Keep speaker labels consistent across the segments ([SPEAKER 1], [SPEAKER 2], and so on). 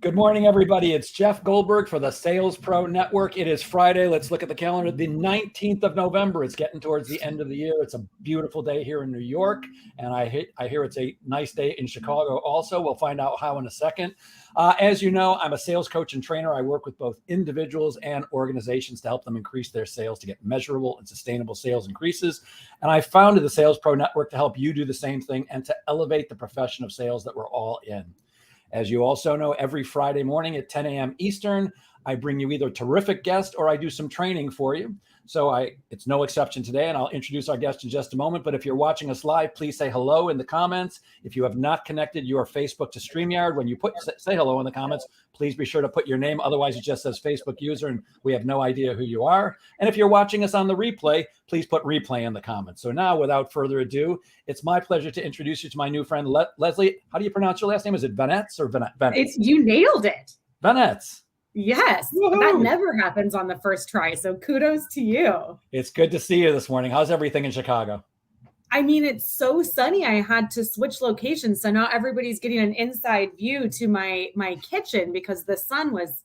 [SPEAKER 1] Good morning, everybody. It's Jeff Goldberg for the Sales Pro Network. It is Friday. Let's look at the calendar. The 19th of November. It's getting towards the end of the year. It's a beautiful day here in New York, and I hear it's a nice day in Chicago also. We'll find out how in a second. As you know, I'm a sales coach and trainer. I work with both individuals and organizations to help them increase their sales, to get measurable and sustainable sales increases. And I founded the Sales Pro Network to help you do the same thing and to elevate the profession of sales that we're all in. As you also know, every Friday morning at 10 a.m. Eastern, I bring you either a terrific guest or I do some training for you. So it's no exception today, and I'll introduce our guest in just a moment. But if you're watching us live, please say hello in the comments. If you have not connected your Facebook to StreamYard, when you say hello in the comments, please be sure to put your name. Otherwise, it just says Facebook user, and we have no idea who you are. And if you're watching us on the replay, please put replay in the comments. So now, without further ado, it's my pleasure to introduce you to my new friend, Leslie. How do you pronounce your last name? Is it Venetz or Venetz?
[SPEAKER 2] You nailed it.
[SPEAKER 1] Venetz.
[SPEAKER 2] Yes, that never happens on the first try. So kudos to you.
[SPEAKER 1] It's good to see you this morning. How's everything in Chicago?
[SPEAKER 2] I mean, it's so sunny. I had to switch locations. So now everybody's getting an inside view to my kitchen because the sun was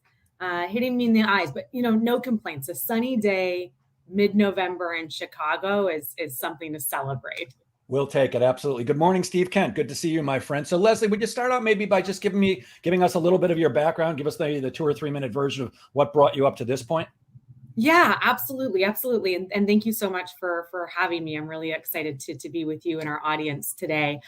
[SPEAKER 2] hitting me in the eyes. But, no complaints. A sunny day, mid-November in Chicago is something to celebrate.
[SPEAKER 1] We'll take it. Absolutely. Good morning, Steve Kent. Good to see you, my friend. So Leslie, would you start out maybe by just giving us a little bit of your background? Give us the 2 or 3 minute version of what brought you up to this point.
[SPEAKER 2] Yeah, absolutely. Absolutely. And thank you so much for having me. I'm really excited to be with you and our audience today.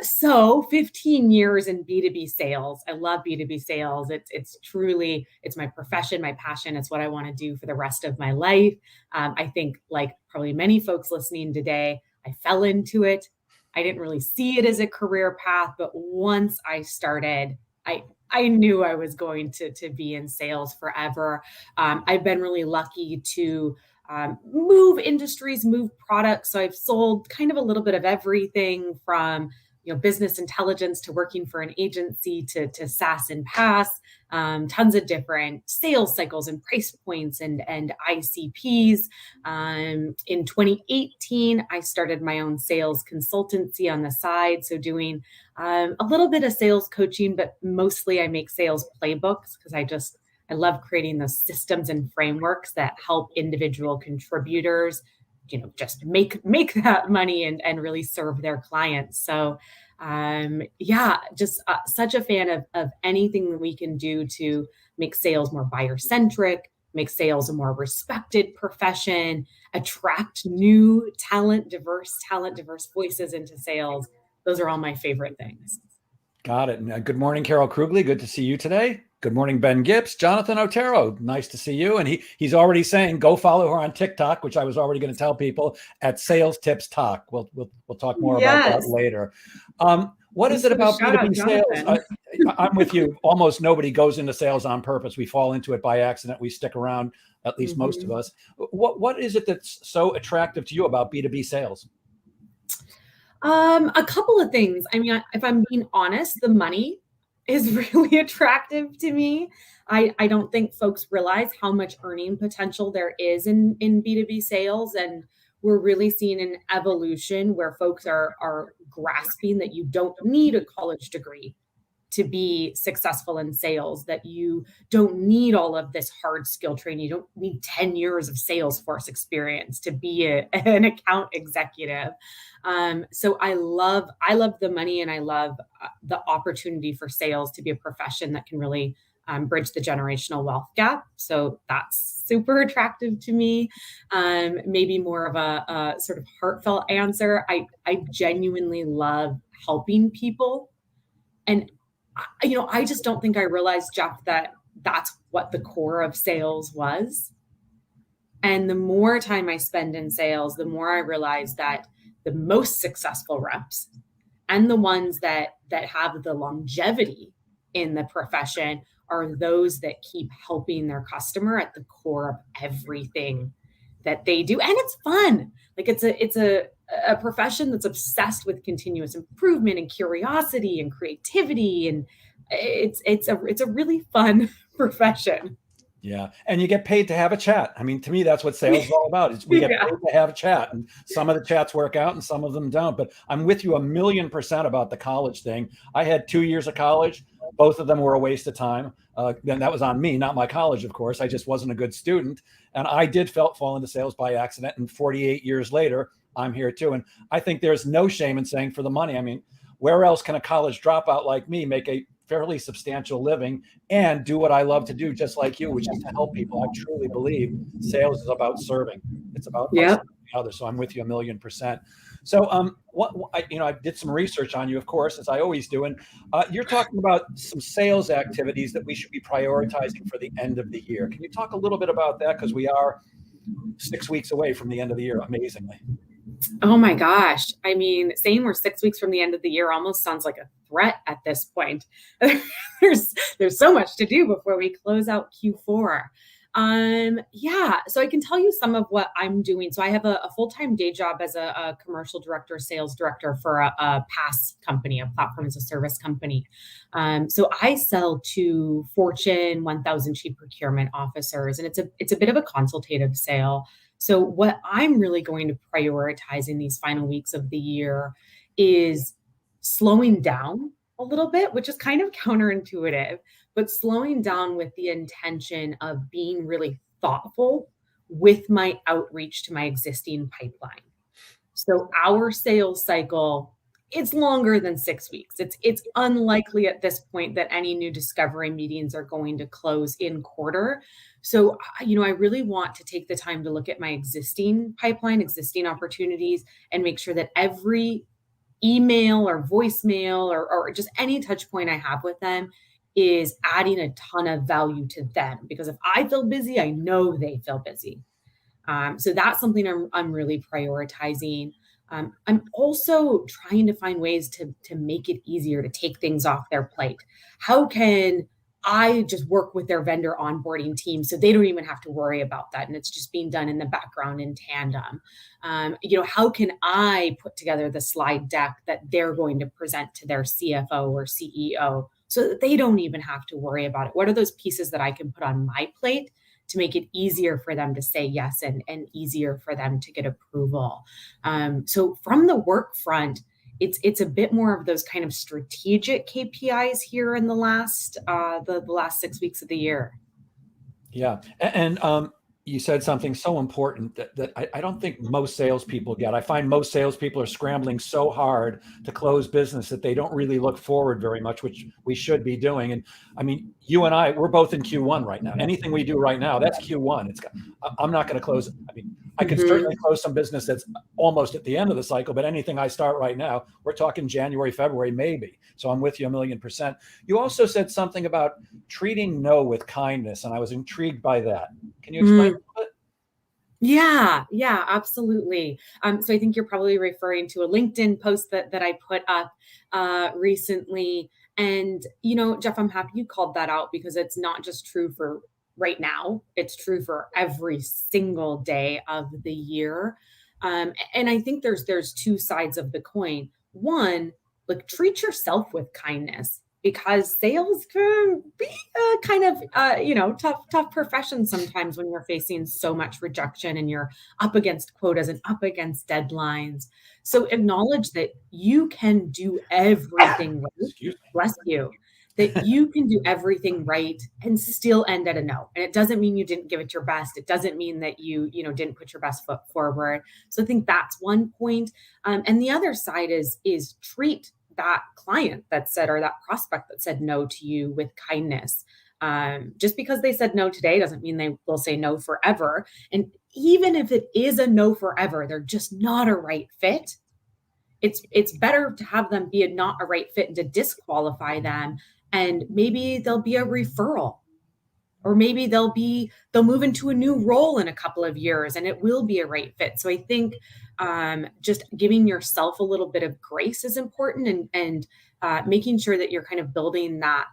[SPEAKER 2] So 15 years in B2B sales. I love B2B sales. It's my profession, my passion. It's what I want to do for the rest of my life. I think like probably many folks listening today, I fell into it. I didn't really see it as a career path, but once I started, I knew I was going to be in sales forever. I've been really lucky to move industries, move products. So I've sold kind of a little bit of everything from business intelligence to working for an agency to SaaS and PaaS, tons of different sales cycles and price points and ICPs. In 2018, I started my own sales consultancy on the side. So doing a little bit of sales coaching, but mostly I make sales playbooks because I love creating those systems and frameworks that help individual contributors just make that money and really serve their clients. So such a fan of anything that we can do to make sales more buyer-centric, make sales a more respected profession, attract new diverse voices into sales. Those are all my favorite things.
[SPEAKER 1] Got it. Good morning, Carol Krugli. Good to see you today. Good morning, Ben Gibbs. Jonathan Otero, nice to see you. And he's already saying, go follow her on TikTok, which I was already going to tell people at Sales Tips Talk. We'll talk more about that later. What is it about B2B sales? I'm with you. Almost nobody goes into sales on purpose. We fall into it by accident. We stick around, at least most of us. What is it that's so attractive to you about B2B sales?
[SPEAKER 2] A couple of things. I mean, if I'm being honest, the money is really attractive to me. I don't think folks realize how much earning potential there is in B2B sales. And we're really seeing an evolution where folks are grasping that you don't need a college degree to be successful in sales, that you don't need all of this hard skill training. You don't need 10 years of Salesforce experience to be an account executive. So I love the money, and I love the opportunity for sales to be a profession that can really bridge the generational wealth gap. So that's super attractive to me. Maybe more of a sort of heartfelt answer. I genuinely love helping people. And I just don't think I realized, Jeff, that that's what the core of sales was. And the more time I spend in sales, the more I realize that the most successful reps and the ones that have the longevity in the profession are those that keep helping their customer at the core of everything that they do. And it's fun. Like it's a profession that's obsessed with continuous improvement and curiosity and creativity. And it's a really fun profession.
[SPEAKER 1] Yeah. And you get paid to have a chat. I mean, to me, that's what sales is all about. We get paid to have a chat, and some of the chats work out and some of them don't. But I'm with you 1,000,000% about the college thing. I had 2 years of college. Both of them were a waste of time. Then that was on me, not my college, of course. I just wasn't a good student. And I did fall into sales by accident. And 48 years later, I'm here too. And I think there's no shame in saying for the money. I mean, where else can a college dropout like me make a fairly substantial living and do what I love to do, just like you, which is to help people? I truly believe sales is about serving. It's about serving others. So I'm with you 1,000,000%. So I did some research on you, of course, as I always do. And you're talking about some sales activities that we should be prioritizing for the end of the year. Can you talk a little bit about that? Because we are 6 weeks away from the end of the year, amazingly.
[SPEAKER 2] Oh my gosh. I mean, saying we're 6 weeks from the end of the year almost sounds like a threat at this point. There's so much to do before we close out Q4. So I can tell you some of what I'm doing. So I have a full-time day job as a commercial director, sales director for a PaaS company, a platform as a service company. So I sell to Fortune 1000 chief procurement officers, and it's a bit of a consultative sale. So what I'm really going to prioritize in these final weeks of the year is slowing down a little bit, which is kind of counterintuitive, but slowing down with the intention of being really thoughtful with my outreach to my existing pipeline. So our sales cycle, it's longer than 6 weeks. It's unlikely at this point that any new discovery meetings are going to close in quarter. So, I really want to take the time to look at my existing pipeline, existing opportunities, and make sure that every email or voicemail or just any touch point I have with them is adding a ton of value to them. Because if I feel busy, I know they feel busy. So that's something I'm really prioritizing. I'm also trying to find ways to make it easier to take things off their plate. How can I just work with their vendor onboarding team so they don't even have to worry about that, and it's just being done in the background in tandem? How can I put together the slide deck that they're going to present to their CFO or CEO so that they don't even have to worry about it? What are those pieces that I can put on my plate to make it easier for them to say yes and easier for them to get approval? So from the work front, it's a bit more of those kind of strategic KPIs here in the last 6 weeks of the year.
[SPEAKER 1] Yeah. And you said something so important that I don't think most salespeople get. I find most salespeople are scrambling so hard to close business that they don't really look forward very much, which we should be doing. And I mean, you and I, we're both in Q1 right now. Anything we do right now, that's Q1. I'm not going to close. I mean, I can certainly close some business that's almost at the end of the cycle, but anything I start right now, we're talking January, February, maybe. So I'm with you 1,000,000%. You also said something about treating no with kindness, and I was intrigued by that. Can you explain a little bit?
[SPEAKER 2] Yeah, absolutely. So I think you're probably referring to a LinkedIn post that I put up recently. And, Jeff, I'm happy you called that out because it's not just true for right now. It's true for every single day of the year. And I think there's two sides of the coin. One, like, treat yourself with kindness, because sales can be a kind of, tough profession sometimes when you're facing so much rejection and you're up against quotas and up against deadlines. So acknowledge that you can do everything right. Bless you. That you can do everything right and still end at a no. And it doesn't mean you didn't give it your best. It doesn't mean that you didn't put your best foot forward. So I think that's one point. And the other side is treat that client that said, or that prospect that said no to you, with kindness. Just because they said no today doesn't mean they will say no forever. And even if it is a no forever, they're just not a right fit. It's better to have them be not a right fit and to disqualify them. And maybe they'll be a referral, or maybe they'll move into a new role in a couple of years and it will be a right fit. So I think just giving yourself a little bit of grace is important, and making sure that you're kind of building that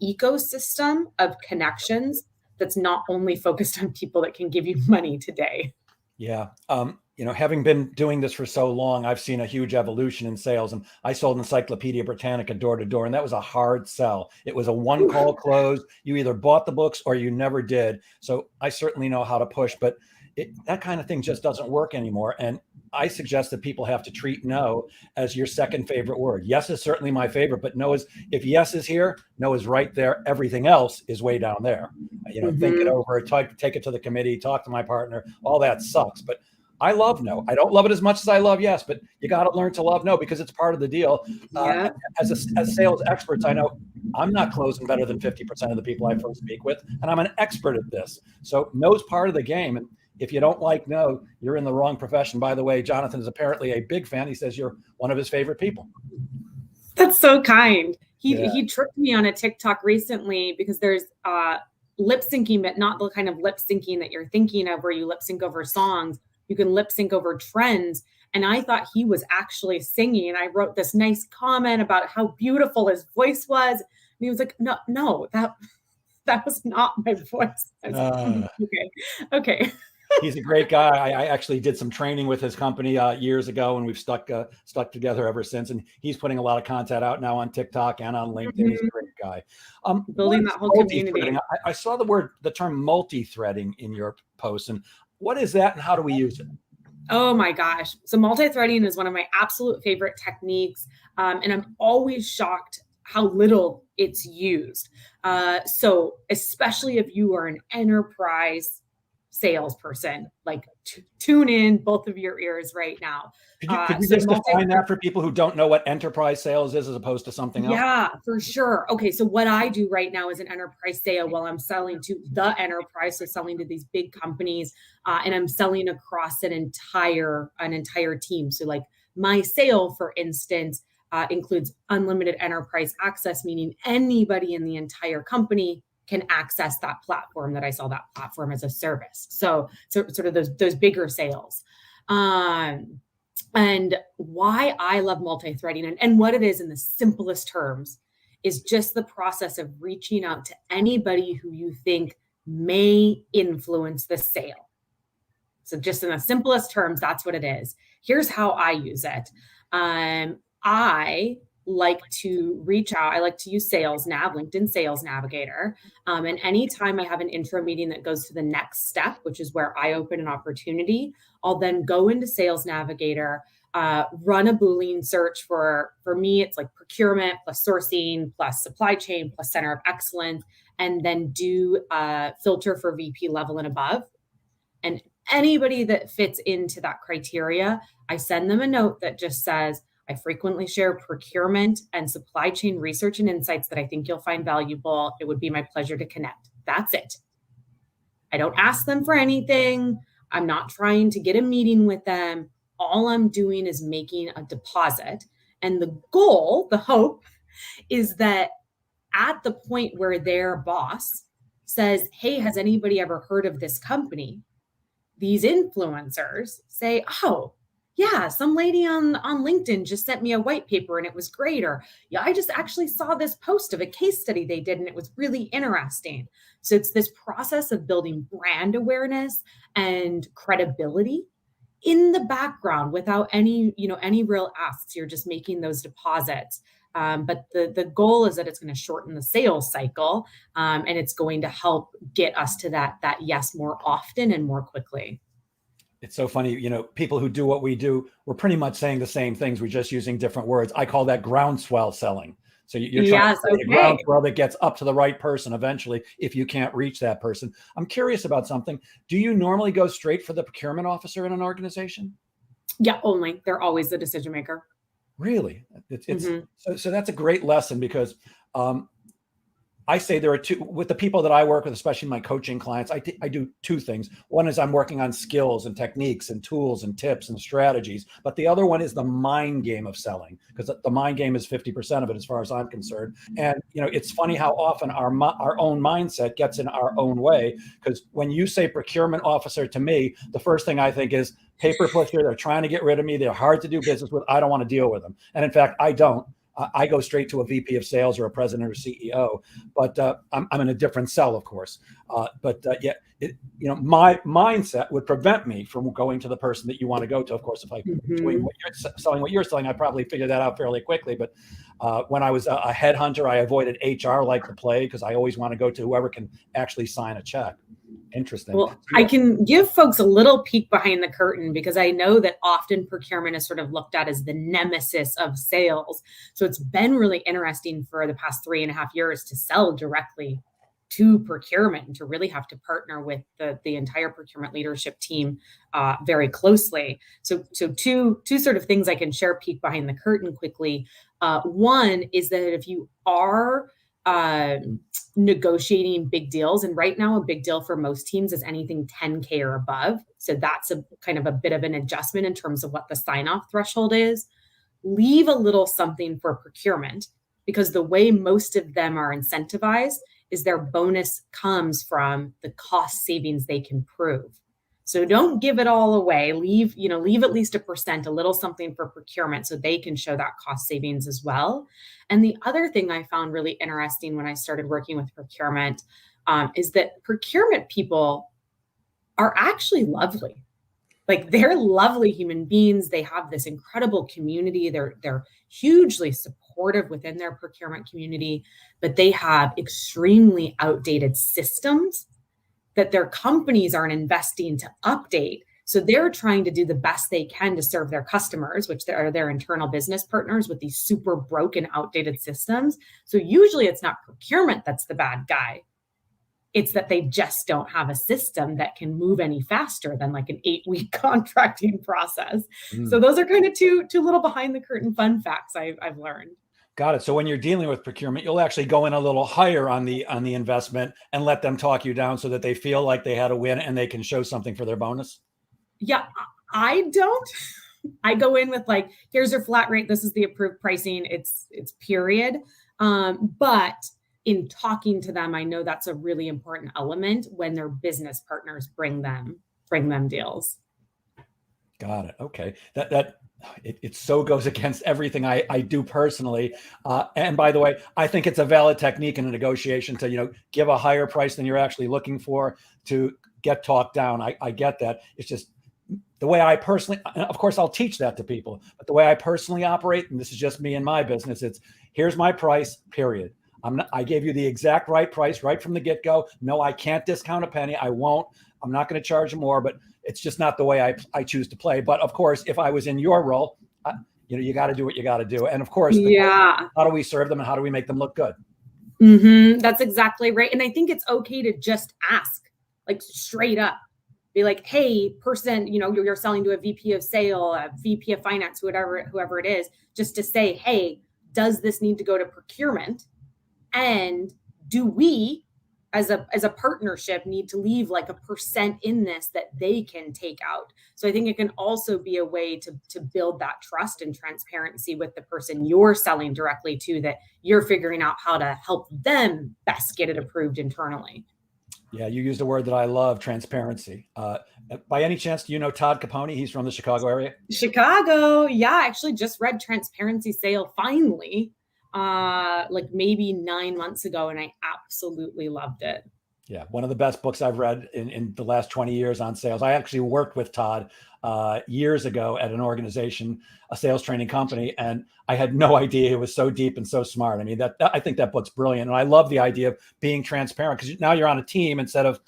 [SPEAKER 2] ecosystem of connections that's not only focused on people that can give you money today.
[SPEAKER 1] Yeah. Having been doing this for so long, I've seen a huge evolution in sales. And I sold Encyclopedia Britannica door to door, and that was a hard sell. It was a one-call close. You either bought the books or you never did. So I certainly know how to push, but that kind of thing just doesn't work anymore. And I suggest that people have to treat no as your second favorite word. Yes is certainly my favorite, but no is, if yes is here, no is right there. Everything else is way down there. Think it over, take it to the committee, talk to my partner. All that sucks. But I love no. I don't love it as much as I love yes, but you got to learn to love no because it's part of the deal.
[SPEAKER 2] Yeah.
[SPEAKER 1] As sales experts, I know I'm not closing better than 50% of the people I first speak with, and I'm an expert at this. So no's part of the game. And if you don't like no, you're in the wrong profession. By the way, Jonathan is apparently a big fan. He says you're one of his favorite people.
[SPEAKER 2] That's so kind. He tricked me on a TikTok recently because there's lip syncing, but not the kind of lip syncing that you're thinking of where you lip sync over songs. You can lip sync over trends. And I thought he was actually singing. And I wrote this nice comment about how beautiful his voice was. And he was like, no, that was not my voice. Okay.
[SPEAKER 1] He's a great guy. I actually did some training with his company years ago, and we've stuck together ever since. And he's putting a lot of content out now on TikTok and on LinkedIn.
[SPEAKER 2] Mm-hmm.
[SPEAKER 1] He's a great guy.
[SPEAKER 2] Building that whole community.
[SPEAKER 1] I saw the term multi-threading in your post. And what is that, and how do we use it?
[SPEAKER 2] Oh my gosh. So multithreading is one of my absolute favorite techniques. And I'm always shocked how little it's used. So especially if you are an enterprise salesperson, like tune in both of your ears right now.
[SPEAKER 1] Could you just define that for people who don't know what enterprise sales is as opposed to something else?
[SPEAKER 2] Yeah, for sure. Okay, so what I do right now is an enterprise sale while I'm selling to the enterprise, so selling to these big companies, and I'm selling across an entire team. So like my sale, for instance, includes unlimited enterprise access, meaning anybody in the entire company can access that platform that I sell that platform as a service. So sort of those bigger sales. And why I love multi-threading and what it is in the simplest terms is just the process of reaching out to anybody who you think may influence the sale. So just in the simplest terms, that's what it is. Here's how I use it. I like to reach out. I like to use LinkedIn Sales Navigator. And anytime I have an intro meeting that goes to the next step, which is where I open an opportunity, I'll then go into Sales Navigator, run a Boolean search for me, it's like procurement plus sourcing plus supply chain plus center of excellence, and then do a filter for VP level and above. And anybody that fits into that criteria, I send them a note that just says, I frequently share procurement and supply chain research and insights that I think you'll find valuable. It would be my pleasure to connect. That's it. I don't ask them for anything. I'm not trying to get a meeting with them. All I'm doing is making a deposit. And the goal, the hope, is that at the point where their boss says, hey, has anybody ever heard of this company? These influencers say, oh, yeah, some lady on LinkedIn just sent me a white paper and it was great. Or yeah, I just actually saw this post of a case study they did and it was really interesting. So it's this process of building brand awareness and credibility in the background without any real asks. You're just making those deposits. But the goal is that it's going to shorten the sales cycle, and it's going to help get us to that yes more often and more quickly.
[SPEAKER 1] It's so funny, people who do what we do, we're pretty much saying the same things. We're just using different words. I call that groundswell selling. So you're trying to create a groundswell that gets up to the right person eventually if you can't reach that person. I'm curious about something. Do you normally go straight for the procurement officer in an organization?
[SPEAKER 2] Yeah, only. They're always the decision maker.
[SPEAKER 1] Really? So that's a great lesson because I say there are two, with the people that I work with, especially my coaching clients, I do two things. One is I'm working on skills and techniques and tools and tips and strategies. But the other one is the mind game of selling, because the mind game is 50% of it as far as I'm concerned. And, it's funny how often our own mindset gets in our own way. Because when you say procurement officer to me, the first thing I think is paper pusher. They're trying to get rid of me. They're hard to do business with. I don't want to deal with them. And in fact, I don't. I go straight to a VP of sales or a president or CEO, but I'm in a different cell, of course. My mindset would prevent me from going to the person that you want to go to. Of course, if I'm doing what you're selling, I probably figured that out fairly quickly. But when I was a headhunter, I avoided HR like the plague because I always want to go to whoever can actually sign a check. Interesting.
[SPEAKER 2] Well, I can give folks a little peek behind the curtain because I know that often procurement is sort of looked at as the nemesis of sales. So it's been really interesting for the past 3.5 years to sell directly to procurement and to really have to partner with the entire procurement leadership team very closely. So two sort of things I can share peek behind the curtain quickly. One is that if you are negotiating big deals, and right now a big deal for most teams is anything 10K or above. So that's a kind of a bit of an adjustment in terms of what the sign-off threshold is. Leave a little something for procurement, because the way most of them are incentivized is their bonus comes from the cost savings they can prove. So don't give it all away. Leave at least 1%, a little something for procurement so they can show that cost savings as well. And the other thing I found really interesting when I started working with procurement is that procurement people are actually lovely. Like, they're lovely human beings. They have this incredible community. They're hugely supportive within their procurement community, but they have extremely outdated systems that their companies aren't investing to update. So they're trying to do the best they can to serve their customers, which are their internal business partners, with these super broken, outdated systems. So usually it's not procurement that's the bad guy. It's that they just don't have a system that can move any faster than like an 8-week contracting process. So those are kind of two little behind the curtain fun facts I've learned.
[SPEAKER 1] Got it. So when you're dealing with procurement, you'll actually go in a little higher on the investment and let them talk you down so that they feel like they had a win and they can show something for their bonus.
[SPEAKER 2] Yeah, I don't. I go in with like, here's your flat rate. This is the approved pricing. It's period. But in talking to them, I know that's a really important element when their business partners bring them deals.
[SPEAKER 1] Got it. Okay. It so goes against everything I do personally. And by the way, I think it's a valid technique in a negotiation to, give a higher price than you're actually looking for to get talked down. I get that. It's just the way I personally, of course, I'll teach that to people, but the way I personally operate, and this is just me and my business, it's here's my price, period. I gave you the exact right price right from the get-go. No, I can't discount a penny. I won't. I'm not going to charge more, but it's just not the way I choose to play. But of course, if I was in your role, you got to do what you got to do. And of course, how do we serve them and how do we make them look good?
[SPEAKER 2] That's exactly right. And I think it's okay to just ask, like, straight up. Be like, hey, person, you're selling to a VP of sale, a VP of finance, whoever it is, just to say, hey, does this need to go to procurement? And do we, as a partnership, need to leave like 1% in this that they can take out? So I think it can also be a way to build that trust and transparency with the person you're selling directly to, that you're figuring out how to help them best get it approved internally.
[SPEAKER 1] Yeah, you used a word that I love, transparency. By any chance, do you know Todd Capone? He's from the Chicago area.
[SPEAKER 2] Chicago. Yeah, I actually just read Transparency Sale finally, like maybe 9 months ago, and I absolutely loved it.
[SPEAKER 1] Yeah, one of the best books I've read in the last 20 years on sales. I actually worked with Todd years ago at an organization, a sales training company, and I had no idea it was so deep and so smart. I mean, I think that book's brilliant. And I love the idea of being transparent, because now you're on a team instead of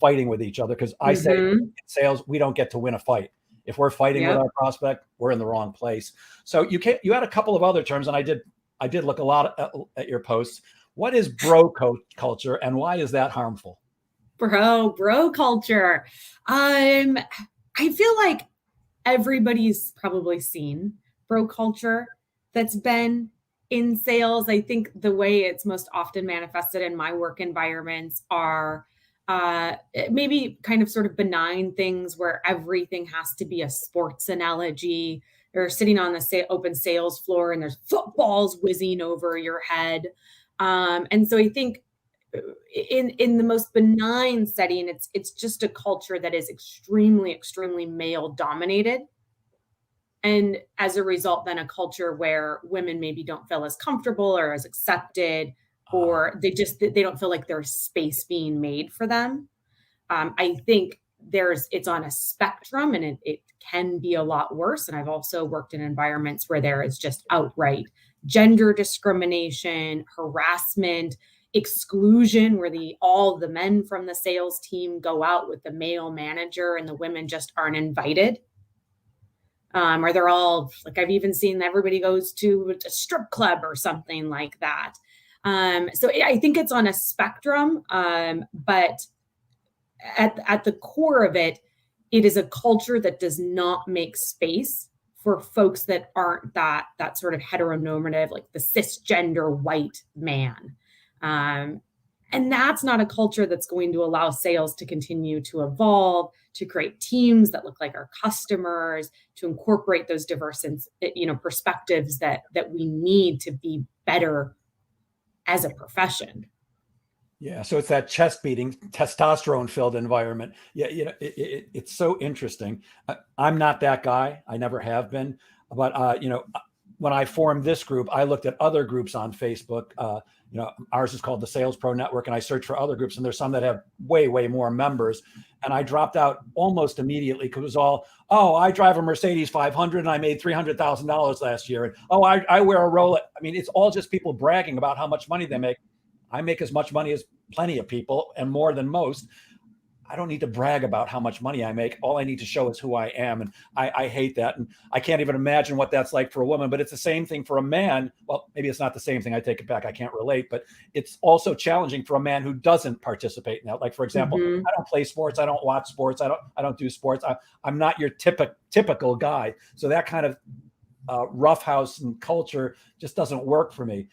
[SPEAKER 1] fighting with each other. Because I say in sales, we don't get to win a fight. If we're fighting with our prospect, we're in the wrong place. So you had a couple of other terms, and I did look a lot at your posts. What is bro culture, and why is that harmful?
[SPEAKER 2] Bro culture. I feel like everybody's probably seen bro culture that's been in sales. I think the way it's most often manifested in my work environments are maybe kind of sort of benign things where everything has to be a sports analogy. You're sitting on the open sales floor and there's footballs whizzing over your head. And so I think in the most benign setting, it's just a culture that is extremely, extremely male dominated. And as a result, then a culture where women maybe don't feel as comfortable or as accepted, or they don't feel like there's space being made for them. I think it's on a spectrum, and it can be a lot worse. And I've also worked in environments where there is just outright gender discrimination, harassment exclusion where all the men from the sales team go out with the male manager and the women just aren't invited. Or they're all like, I've even seen everybody goes to a strip club or something like that. So I think it's on a spectrum, but at the core of it, it is a culture that does not make space for folks that aren't that sort of heteronormative, like the cisgender white man. And that's not a culture that's going to allow sales to continue to evolve, to create teams that look like our customers, to incorporate those diverse, perspectives that we need to be better as a profession.
[SPEAKER 1] Yeah, so it's that chest beating, testosterone filled environment. Yeah, it's so interesting. I'm not that guy. I never have been. But when I formed this group, I looked at other groups on Facebook. Ours is called the Sales Pro Network, and I searched for other groups, and there's some that have way, way more members. And I dropped out almost immediately because it was all, I drive a Mercedes 500 and I made $300,000 last year. And I wear a Rolex. I mean, it's all just people bragging about how much money they make. I make as much money as plenty of people and more than most. I don't need to brag about how much money I make. All I need to show is who I am. And I hate that. And I can't even imagine what that's like for a woman, but it's the same thing for a man. Well, maybe it's not the same thing. I take it back. I can't relate, but it's also challenging for a man who doesn't participate in that. Like, for example, I don't play sports. I don't watch sports. I don't do sports. I'm not your typical guy. So that kind of roughhouse and culture just doesn't work for me.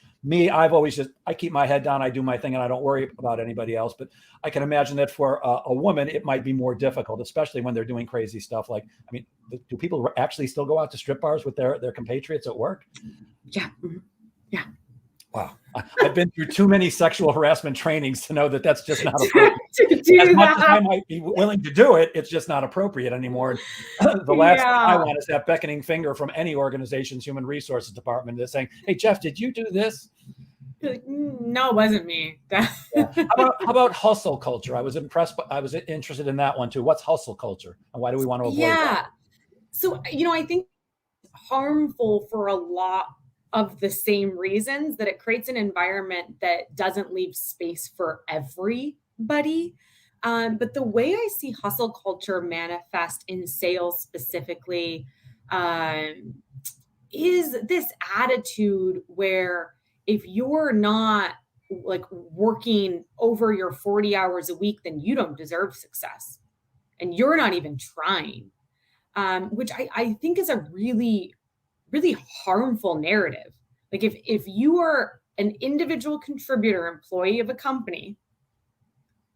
[SPEAKER 1] I've always I keep my head down, I do my thing, and I don't worry about anybody else. But I can imagine that for a woman, it might be more difficult, especially when they're doing crazy stuff. Like, I mean, do people actually still go out to strip bars with their compatriots at work?
[SPEAKER 2] Yeah. Yeah.
[SPEAKER 1] Wow. I've been through too many sexual harassment trainings to know that that's just not appropriate. As much as I might be willing to do it, it's just not appropriate anymore. The last thing I want is that beckoning finger from any organization's human resources department that's saying, hey, Jeff, did you do this?
[SPEAKER 2] No, it wasn't me.
[SPEAKER 1] Yeah. How about hustle culture? I was interested in that one too. What's hustle culture and why do we want to avoid that?
[SPEAKER 2] So, I think it's harmful for a lot of the same reasons, that it creates an environment that doesn't leave space for everybody. But the way I see hustle culture manifest in sales specifically is this attitude where if you're not like working over your 40 hours a week, then you don't deserve success and you're not even trying, which I think is a really, really harmful narrative. Like if you are an individual contributor employee of a company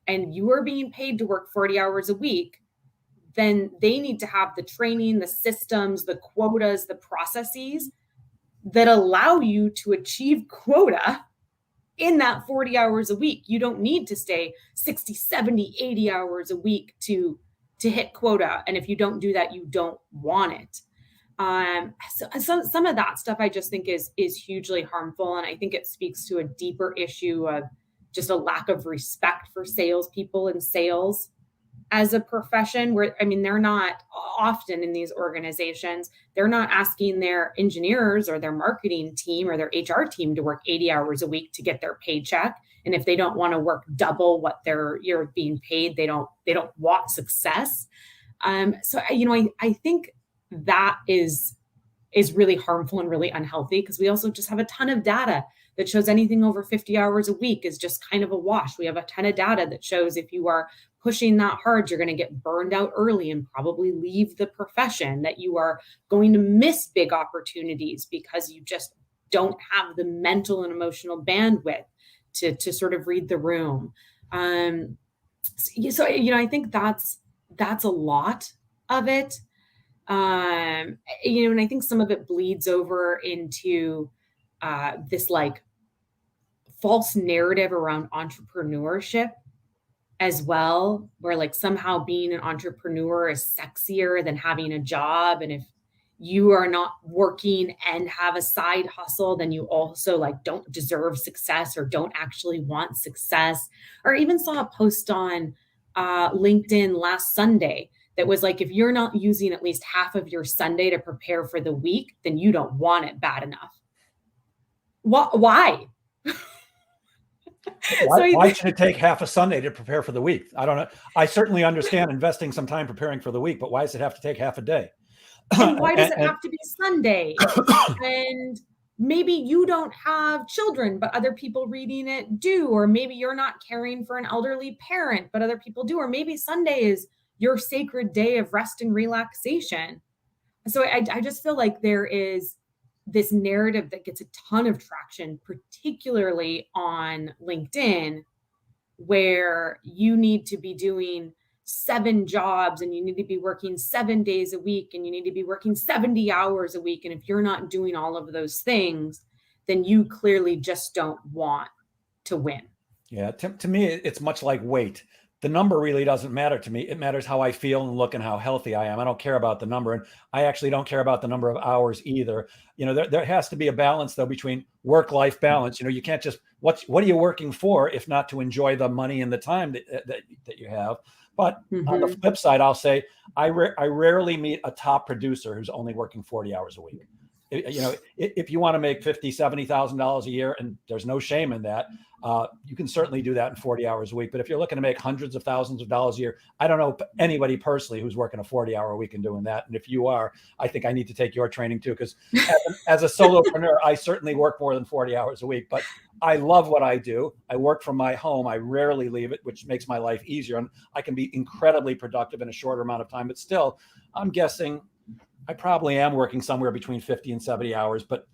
[SPEAKER 2] and you are being paid to work 40 hours a week, then they need to have the training, the systems, the quotas, the processes that allow you to achieve quota in that 40 hours a week. You don't need to stay 60, 70, 80 hours a week to hit quota. And if you don't do that, you don't want it. So some of that stuff I just think is hugely harmful. And I think it speaks to a deeper issue of just a lack of respect for salespeople and sales as a profession where, I mean, they're not often in these organizations, they're not asking their engineers or their marketing team or their HR team to work 80 hours a week to get their paycheck. And if they don't want to work double what you're being paid, they don't want success. So, I think that is really harmful and really unhealthy because we also just have a ton of data that shows anything over 50 hours a week is just kind of a wash. We have a ton of data that shows if you are pushing that hard, you're going to get burned out early and probably leave the profession, that you are going to miss big opportunities because you just don't have the mental and emotional bandwidth to sort of read the room. So I think that's a lot of it. And I think some of it bleeds over into this like false narrative around entrepreneurship as well, where like somehow being an entrepreneur is sexier than having a job. And if you are not working and have a side hustle, then you also like don't deserve success or don't actually want success. Or even saw a post on LinkedIn last Sunday that was like, if you're not using at least half of your Sunday to prepare for the week, then you don't want it bad enough. Why?
[SPEAKER 1] Why should it take half a Sunday to prepare for the week? I don't know. I certainly understand investing some time preparing for the week, but why does it have to take half a day?
[SPEAKER 2] And why does it have to be Sunday? And maybe you don't have children, but other people reading it do. Or maybe you're not caring for an elderly parent, but other people do. Or maybe Sunday is your sacred day of rest and relaxation. So I just feel like there is this narrative that gets a ton of traction, particularly on LinkedIn, where you need to be doing 7 jobs and you need to be working 7 days a week and you need to be working 70 hours a week. And if you're not doing all of those things, then you clearly just don't want to win.
[SPEAKER 1] Yeah. To me, it's much like weight. The number really doesn't matter to me. It matters how I feel and look and how healthy I am. I don't care about the number. And I actually don't care about the number of hours either. There has to be a balance though between work-life balance. You can't just, what are you working for if not to enjoy the money and the time that you have? But on the flip side, I'll say I rarely meet a top producer who's only working 40 hours a week. If you want to make $50,000, $70,000 a year, and there's no shame in that, you can certainly do that in 40 hours a week. But if you're looking to make hundreds of thousands of dollars a year, I don't know anybody personally who's working a 40-hour week and doing that. And if you are, I think I need to take your training too, because as a solopreneur, I certainly work more than 40 hours a week. But I love what I do. I work from my home. I rarely leave it, which makes my life easier. And I can be incredibly productive in a shorter amount of time. But still, I'm guessing I probably am working somewhere between 50 and 70 hours, but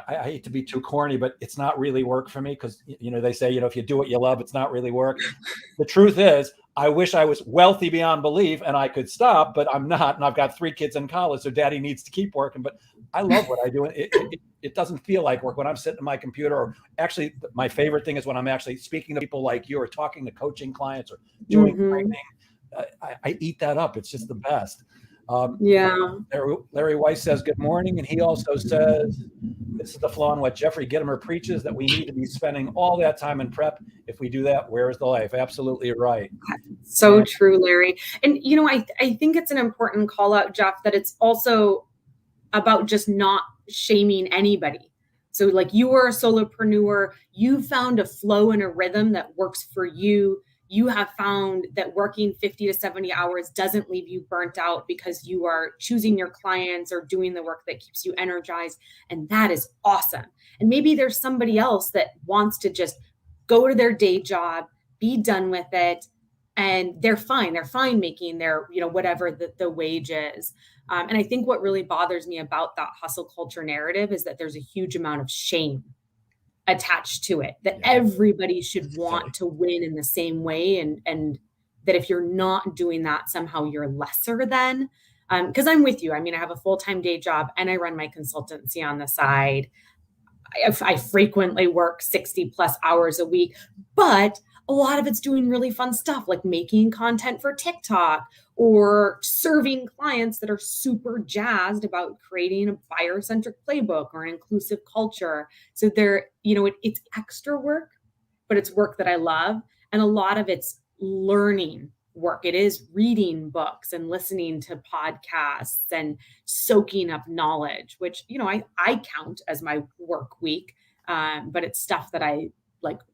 [SPEAKER 1] I hate to be too corny, but it's not really work for me because, they say, if you do what you love, it's not really work. The truth is, I wish I was wealthy beyond belief and I could stop, but I'm not. And I've got 3 kids in college, so daddy needs to keep working, but I love what I do. And it doesn't feel like work when I'm sitting at my computer, or actually my favorite thing is when I'm actually speaking to people like you or talking to coaching clients or doing training. I eat that up. It's just the best. Larry Weiss says good morning, and he also says this is the flaw in what Jeffrey Gitomer preaches, that we need to be spending all that time in prep. If we do that, where is the life? Absolutely right.
[SPEAKER 2] So true, Larry. And I think it's an important call out, Jeff, that it's also about just not shaming anybody. So like, you are a solopreneur, you found a flow and a rhythm that works for you. You have found that working 50 to 70 hours doesn't leave you burnt out because you are choosing your clients or doing the work that keeps you energized. And that is awesome. And maybe there's somebody else that wants to just go to their day job, be done with it, and they're fine. They're fine making their, whatever the wage is. And I think what really bothers me about that hustle culture narrative is that there's a huge amount of shame attached to it, that everybody should want to win in the same way. And that if you're not doing that, somehow you're lesser than, because I'm with you. I mean, I have a full-time day job and I run my consultancy on the side. I frequently work 60 plus hours a week, but a lot of it's doing really fun stuff like making content for TikTok or serving clients that are super jazzed about creating a buyer-centric playbook or an inclusive culture. So it's extra work, but it's work that I love. And a lot of it's learning work. It is reading books and listening to podcasts and soaking up knowledge, which, I count as my work week. But it's stuff that I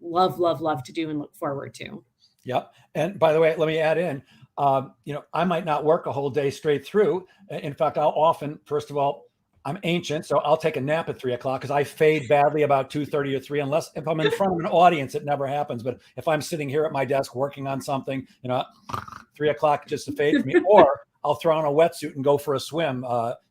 [SPEAKER 2] love to do and look forward to.
[SPEAKER 1] Yep. And by the way, let me add in, I might not work a whole day straight through. In fact, I'll often, first of all, I'm ancient, so I'll take a nap at 3:00 because I fade badly about 2:30 or 3, unless if I'm in front of an audience, it never happens. But if I'm sitting here at my desk working on something, 3:00 just to fade for me, or I'll throw on a wetsuit and go for a swim,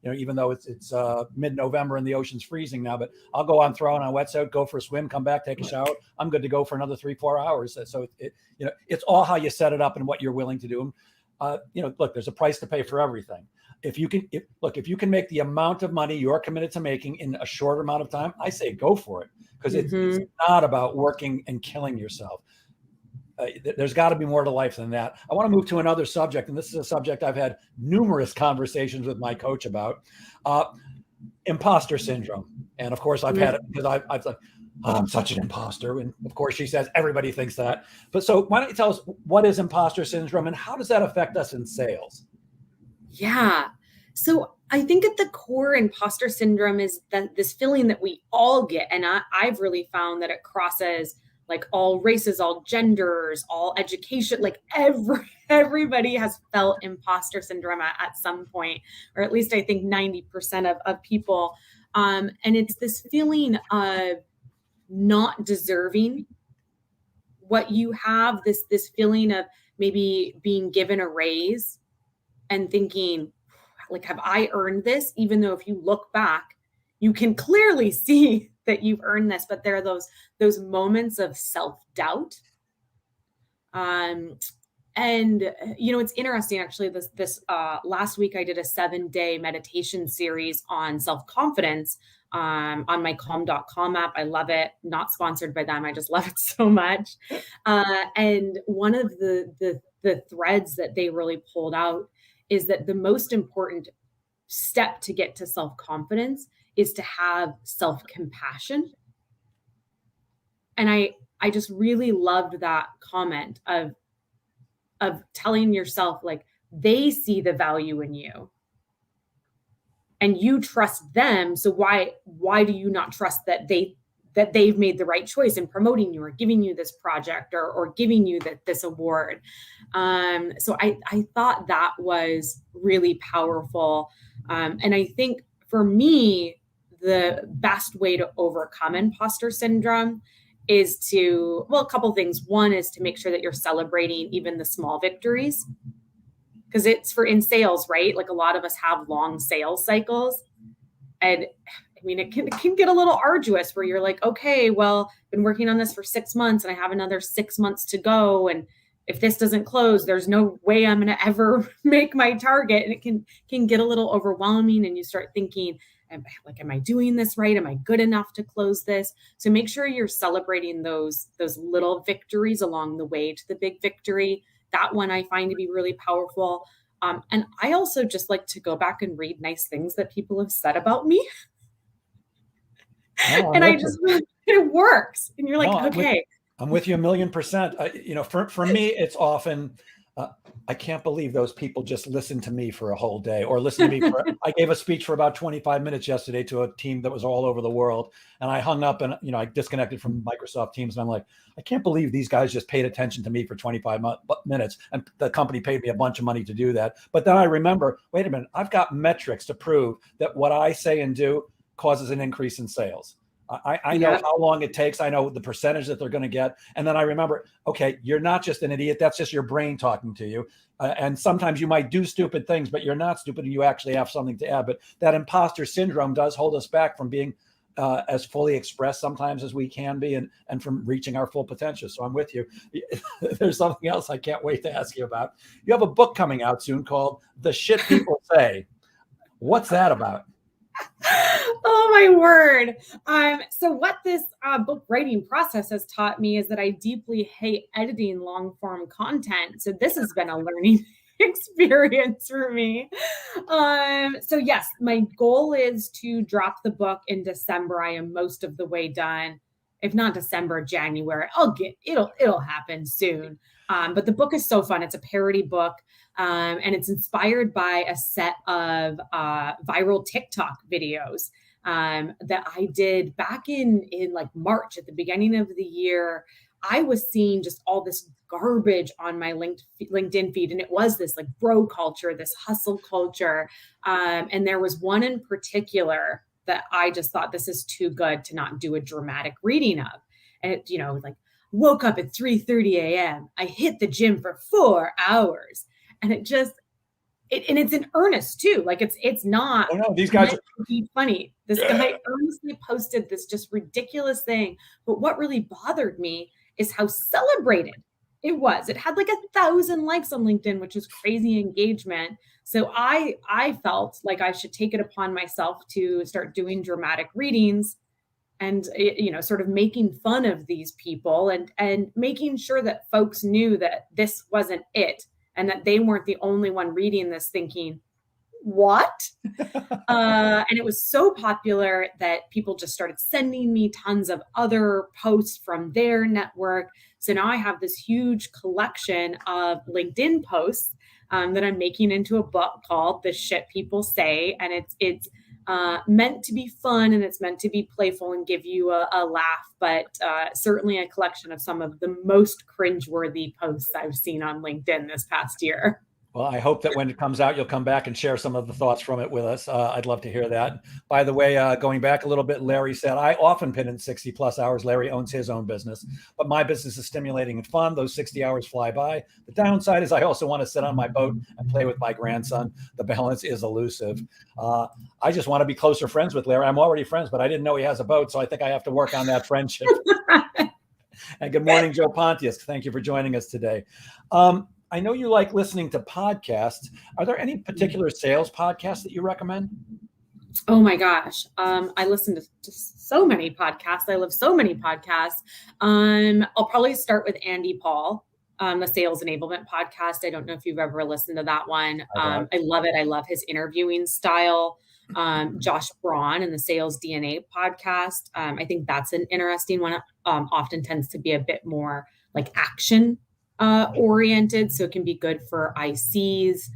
[SPEAKER 1] even though it's mid-November and the ocean's freezing now, but I'll go on, throw on a wetsuit, go for a swim, come back, take a shower. I'm good to go for another 3-4 hours. So it's all how you set it up and what you're willing to do. Look, there's a price to pay for everything. If you can make the amount of money you're committed to making in a short amount of time, I say go for it, because it's not about working and killing yourself. There's got to be more to life than that. I want to move to another subject, and this is a subject I've had numerous conversations with my coach about, imposter syndrome. And of course, I've had it because I've like, I'm such an imposter. And of course, she says everybody thinks that. But so why don't you tell us, what is imposter syndrome and how does that affect us in sales?
[SPEAKER 2] Yeah. So I think at the core, imposter syndrome is this feeling that we all get. And I've really found that it crosses like all races, all genders, all education, like everybody has felt imposter syndrome at some point, or at least I think 90% of people. And it's this feeling of not deserving what you have, this feeling of maybe being given a raise and thinking, like, have I earned this? Even though if you look back, you can clearly see that you've earned this, but there are those moments of self-doubt. And it's interesting actually, this last week I did a 7-day meditation series on self-confidence on my calm.com app. I love it. Not sponsored by them. I just love it so much. And one of the threads that they really pulled out is that the most important step to get to self-confidence is to have self-compassion. And I just really loved that comment of telling yourself, like, they see the value in you and you trust them. So why do you not trust that they've made the right choice in promoting you or giving you this project or giving you this award? So I thought that was really powerful. And I think for me, the best way to overcome imposter syndrome is a couple things. One is to make sure that you're celebrating even the small victories, because it's in sales, right? Like, a lot of us have long sales cycles. And I mean, it can get a little arduous where you're like, okay, well, I've been working on this for 6 months and I have another 6 months to go. And if this doesn't close, there's no way I'm going to ever make my target. And it can get a little overwhelming. And you start thinking, am I doing this right? Am I good enough to close this? So make sure you're celebrating those little victories along the way to the big victory. That one I find to be really powerful. And I also just like to go back and read nice things that people have said about me.
[SPEAKER 1] No,
[SPEAKER 2] and it works. And you're like,
[SPEAKER 1] no,
[SPEAKER 2] okay.
[SPEAKER 1] I'm with you 1,000,000%. For me, it's often, I can't believe those people just listened to me for a whole day, or listen to me. I gave a speech for about 25 minutes yesterday to a team that was all over the world. And I hung up and, I disconnected from Microsoft Teams. And I'm like, I can't believe these guys just paid attention to me for 25 minutes. And the company paid me a bunch of money to do that. But then I remember, wait a minute, I've got metrics to prove that what I say and do causes an increase in sales. I know how long it takes. I know the percentage that they're going to get. And then I remember, okay, you're not just an idiot. That's just your brain talking to you. And sometimes you might do stupid things, but you're not stupid and you actually have something to add. But that imposter syndrome does hold us back from being as fully expressed sometimes as we can be, and from reaching our full potential. So I'm with you. There's something else I can't wait to ask you about. You have a book coming out soon called The Shit People Say. What's that about?
[SPEAKER 2] Oh my word. So what this book writing process has taught me is that I deeply hate editing long form content. So this has been a learning experience for me. So yes, my goal is to drop the book in December. I am most of the way done. If not December, January, it'll happen soon. But the book is so fun. It's a parody book. And it's inspired by a set of viral TikTok videos that I did back in like March at the beginning of the year. I was seeing just all this garbage on my LinkedIn feed. And it was this like bro culture, this hustle culture. And there was one in particular that I just thought, this is too good to not do a dramatic reading of. And it, like, woke up at 3:30 a.m. I hit the gym for 4 hours. And and it's in earnest too. Like it's not. Oh no,
[SPEAKER 1] these guys are
[SPEAKER 2] be funny. This guy earnestly posted this just ridiculous thing. But what really bothered me is how celebrated it was. It had like 1,000 likes on LinkedIn, which is crazy engagement. So I felt like I should take it upon myself to start doing dramatic readings and, sort of making fun of these people and making sure that folks knew that this wasn't it. And that they weren't the only one reading this thinking, what? And it was so popular that people just started sending me tons of other posts from their network. So now I have this huge collection of LinkedIn posts that I'm making into a book called The Shit People Say. And it's meant to be fun, and it's meant to be playful and give you a laugh, but certainly a collection of some of the most cringeworthy posts I've seen on LinkedIn this past year.
[SPEAKER 1] Well, I hope that when it comes out, you'll come back and share some of the thoughts from it with us. I'd love to hear that. By the way, going back a little bit, Larry said, I often put in 60 plus hours. Larry owns his own business, but my business is stimulating and fun. Those 60 hours fly by. The downside is I also want to sit on my boat and play with my grandson. The balance is elusive. I just want to be closer friends with Larry. I'm already friends, but I didn't know he has a boat, so I think I have to work on that friendship. And good morning, Joe Pontius. Thank you for joining us today. I know you like listening to podcasts. Are there any particular sales podcasts that you recommend?
[SPEAKER 2] Oh my gosh. I listen to so many podcasts. I love so many podcasts. I'll probably start with Andy Paul, the Sales Enablement podcast. I don't know if you've ever listened to that one. I love it. I love his interviewing style. Josh Braun and the Sales DNA podcast. I think that's an interesting one. Often tends to be a bit more like action oriented, so it can be good for ICs.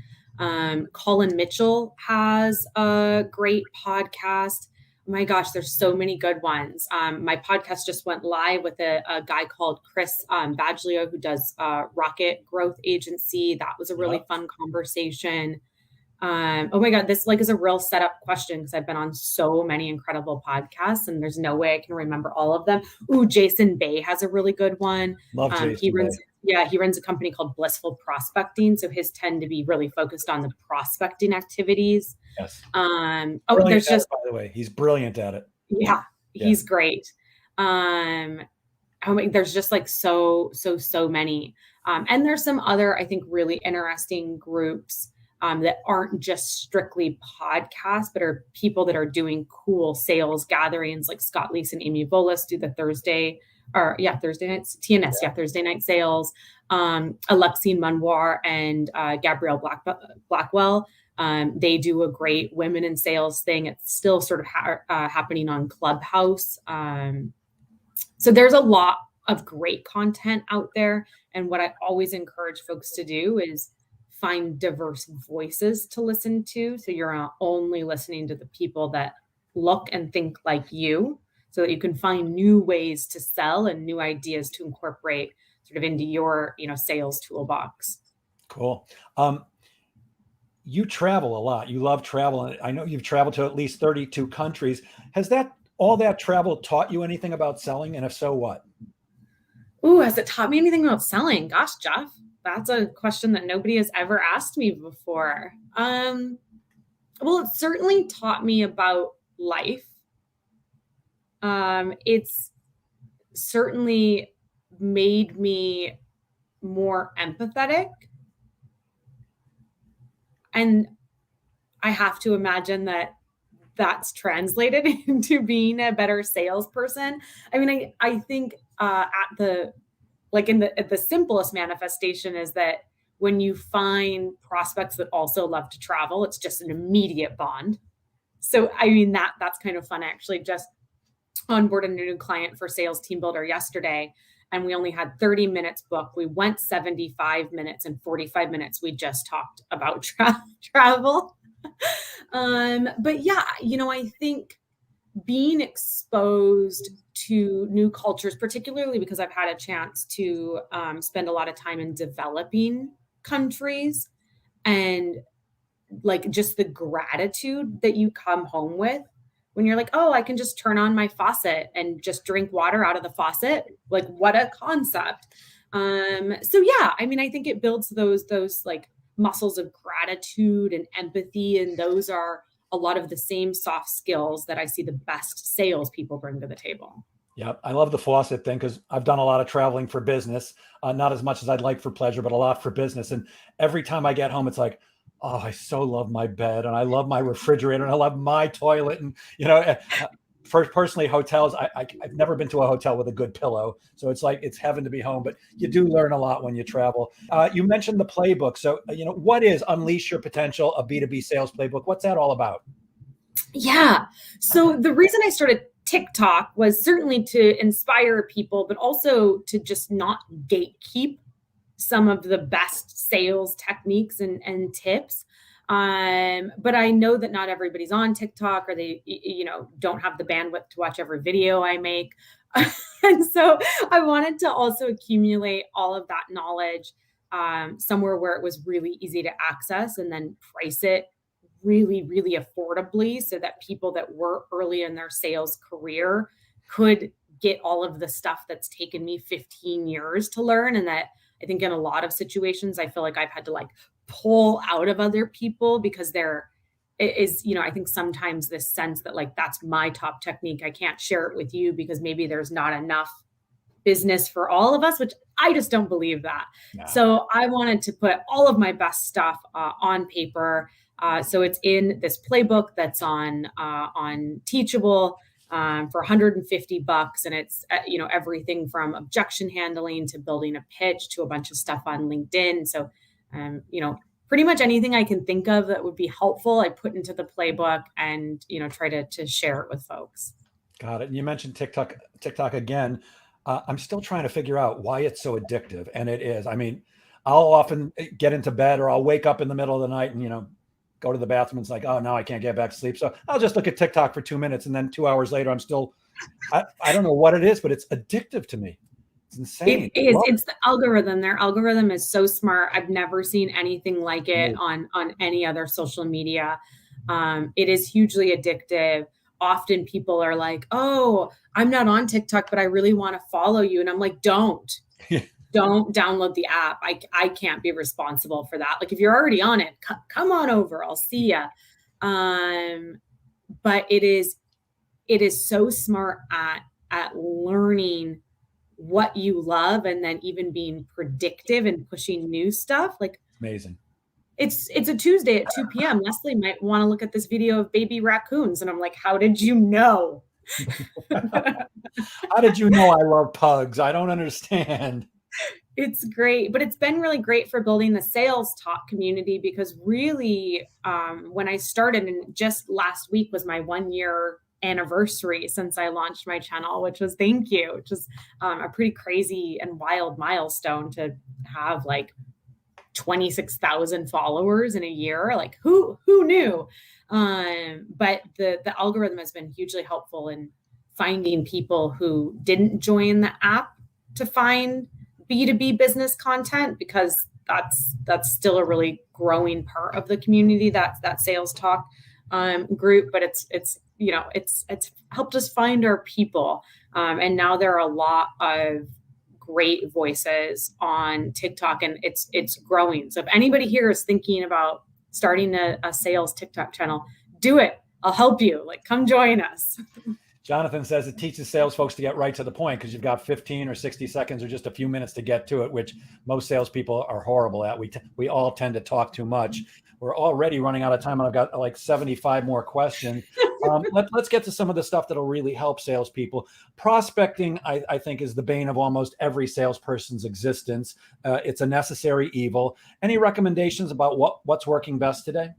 [SPEAKER 2] Colin Mitchell has a great podcast. Oh my gosh, there's so many good ones. My podcast just went live with a guy called Chris Badglio, who does Rocket Growth Agency. That was a really fun conversation. Oh my God, this is a real setup question because I've been on so many incredible podcasts and there's no way I can remember all of them. Ooh, Jason Bay has a really good one.
[SPEAKER 1] Love Jason Bay.
[SPEAKER 2] He runs a company called Blissful Prospecting. So his tend to be really focused on the prospecting activities.
[SPEAKER 1] Yes.
[SPEAKER 2] There's just,
[SPEAKER 1] by the way, he's brilliant at it.
[SPEAKER 2] Yeah, he's great. There's just so many. And there's some other, I think, really interesting groups that aren't just strictly podcasts, but are people that are doing cool sales gatherings, like Scott Leese and Amy Volas do the Thursday nights, TNS, Thursday night sales. Alexi Munwar and Gabrielle Blackwell, they do a great women in sales thing. It's still sort of happening on Clubhouse. So there's a lot of great content out there. And what I always encourage folks to do is find diverse voices to listen to. So you're not only listening to the people that look and think like you, so that you can find new ways to sell and new ideas to incorporate sort of into your, sales toolbox.
[SPEAKER 1] Cool. You travel a lot. You love travel. And I know you've traveled to at least 32 countries. Has all that travel taught you anything about selling? And if so, what?
[SPEAKER 2] Ooh, has it taught me anything about selling? Gosh, Jeff, that's a question that nobody has ever asked me before. Well, it certainly taught me about life. It's certainly made me more empathetic. And I have to imagine that that's translated into being a better salesperson. I mean, I think at the simplest manifestation is that when you find prospects that also love to travel, it's just an immediate bond. So, I mean, that's kind of fun. I actually just onboarded a new client for SalesTeamBuilder yesterday, and we only had 30 minutes booked. We went 75 minutes, and 45 minutes we just talked about travel. But yeah, I think being exposed to new cultures, particularly because I've had a chance to spend a lot of time in developing countries, and just the gratitude that you come home with when you're like, oh, I can just turn on my faucet and just drink water out of the faucet. Like, what a concept. So yeah, I mean, I think it builds those muscles of gratitude and empathy. And those are a lot of the same soft skills that I see the best salespeople bring to the table.
[SPEAKER 1] Yeah, I love the faucet thing because I've done a lot of traveling for business, not as much as I'd like for pleasure, but a lot for business. And every time I get home, it's like, oh, I so love my bed and I love my refrigerator and I love my toilet. And, personally, hotels, I've never been to a hotel with a good pillow. So it's like, it's heaven to be home, but you do learn a lot when you travel. You mentioned the playbook. So, what is Unleash Your Potential, a B2B sales playbook? What's that all about?
[SPEAKER 2] Yeah. So the reason I started TikTok was certainly to inspire people, but also to just not gatekeep some of the best sales techniques and tips. But I know that not everybody's on TikTok, or they, don't have the bandwidth to watch every video I make. And so I wanted to also accumulate all of that knowledge somewhere where it was really easy to access, and then price it really, really affordably so that people that were early in their sales career could get all of the stuff that's taken me 15 years to learn. And that I think in a lot of situations, I feel like I've had to like pull out of other people because there is, I think sometimes this sense that like, that's my top technique. I can't share it with you because maybe there's not enough business for all of us, which I just don't believe that. No. So I wanted to put all of my best stuff on paper. So it's in this playbook that's on Teachable for $150, and it's everything from objection handling to building a pitch to a bunch of stuff on LinkedIn. So pretty much anything I can think of that would be helpful, I put into the playbook and try to share it with folks.
[SPEAKER 1] Got it. And you mentioned TikTok again. I'm still trying to figure out why it's so addictive, and it is. I mean, I'll often get into bed, or I'll wake up in the middle of the night and go to the bathroom, and it's like, oh, now I can't get back to sleep. So I'll just look at TikTok for 2 minutes, and then 2 hours later, I'm still, I don't know what it is, but it's addictive to me. It's insane.
[SPEAKER 2] It is. It's the algorithm. Their algorithm is so smart. I've never seen anything like it on any other social media. It is hugely addictive. Often people are like, oh, I'm not on TikTok, but I really want to follow you. And I'm like, don't download the app. I can't be responsible for that. Like if you're already on it, come on over. I'll see ya. But it is so smart at learning what you love, and then even being predictive and pushing new stuff. Like
[SPEAKER 1] amazing.
[SPEAKER 2] It's a Tuesday at 2 p.m. Leslie might want to look at this video of baby raccoons. And I'm like, how did you know?
[SPEAKER 1] How did you know I love pugs? I don't understand.
[SPEAKER 2] It's great, but it's been really great for building the sales talk community, because really when I started, and just last week was my 1-year anniversary since I launched my channel, which was a pretty crazy and wild milestone to have like 26,000 followers in a year. Like who knew? But the algorithm has been hugely helpful in finding people who didn't join the app to find B2B business content, because that's still a really growing part of the community, that sales talk group. But it's helped us find our people. And now there are a lot of great voices on TikTok, and it's growing. So if anybody here is thinking about starting a sales TikTok channel, do it. I'll help you. Like, come join us.
[SPEAKER 1] Jonathan says it teaches sales folks to get right to the point, because you've got 15 or 60 seconds or just a few minutes to get to it, which most salespeople are horrible at. We all tend to talk too much. We're already running out of time, and I've got like 75 more questions. Let's get to some of the stuff that'll really help salespeople. Prospecting, I think, is the bane of almost every salesperson's existence. It's a necessary evil. Any recommendations about what's working best today?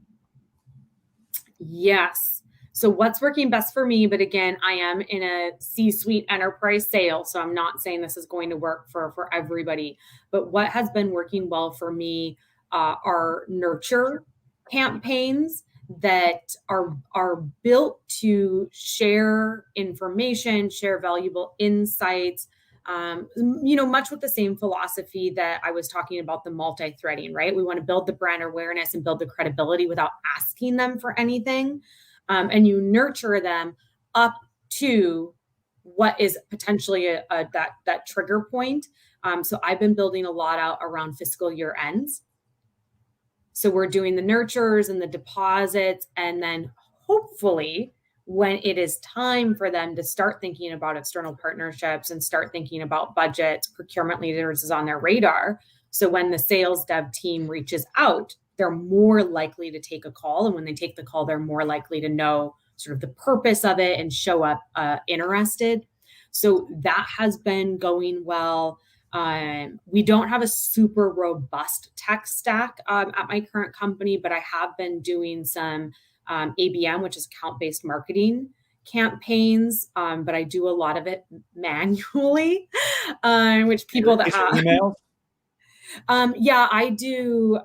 [SPEAKER 2] Yes. So what's working best for me, but again, I am in a C-suite enterprise sale, so I'm not saying this is going to work for everybody. But what has been working well for me are nurture campaigns that are built to share information, share valuable insights, much with the same philosophy that I was talking about, the multi-threading, right? We want to build the brand awareness and build the credibility without asking them for anything. And you nurture them up to what is potentially that trigger point. So I've been building a lot out around fiscal year ends. So we're doing the nurtures and the deposits, and then hopefully when it is time for them to start thinking about external partnerships and start thinking about budgets, procurement leaders is on their radar. So when the sales dev team reaches out, they're more likely to take a call. And when they take the call, they're more likely to know sort of the purpose of it and show up interested. So that has been going well. We don't have a super robust tech stack at my current company, but I have been doing some ABM, which is account-based marketing campaigns, but I do a lot of it manually, which people that have emails. Yeah, I do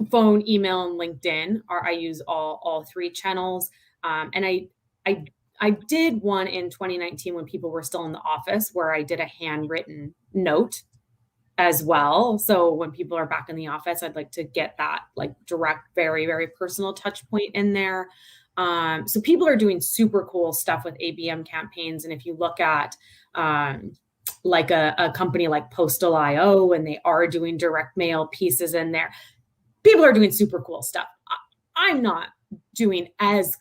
[SPEAKER 2] phone, email, and LinkedIn I use all three channels. And I did one in 2019 when people were still in the office where I did a handwritten note as well. So when people are back in the office, I'd like to get that like direct, very, very personal touch point in there. So people are doing super cool stuff with ABM campaigns. And if you look at like a company like Postal.io, and they are doing direct mail pieces in there, people are doing super cool stuff. I'm not doing as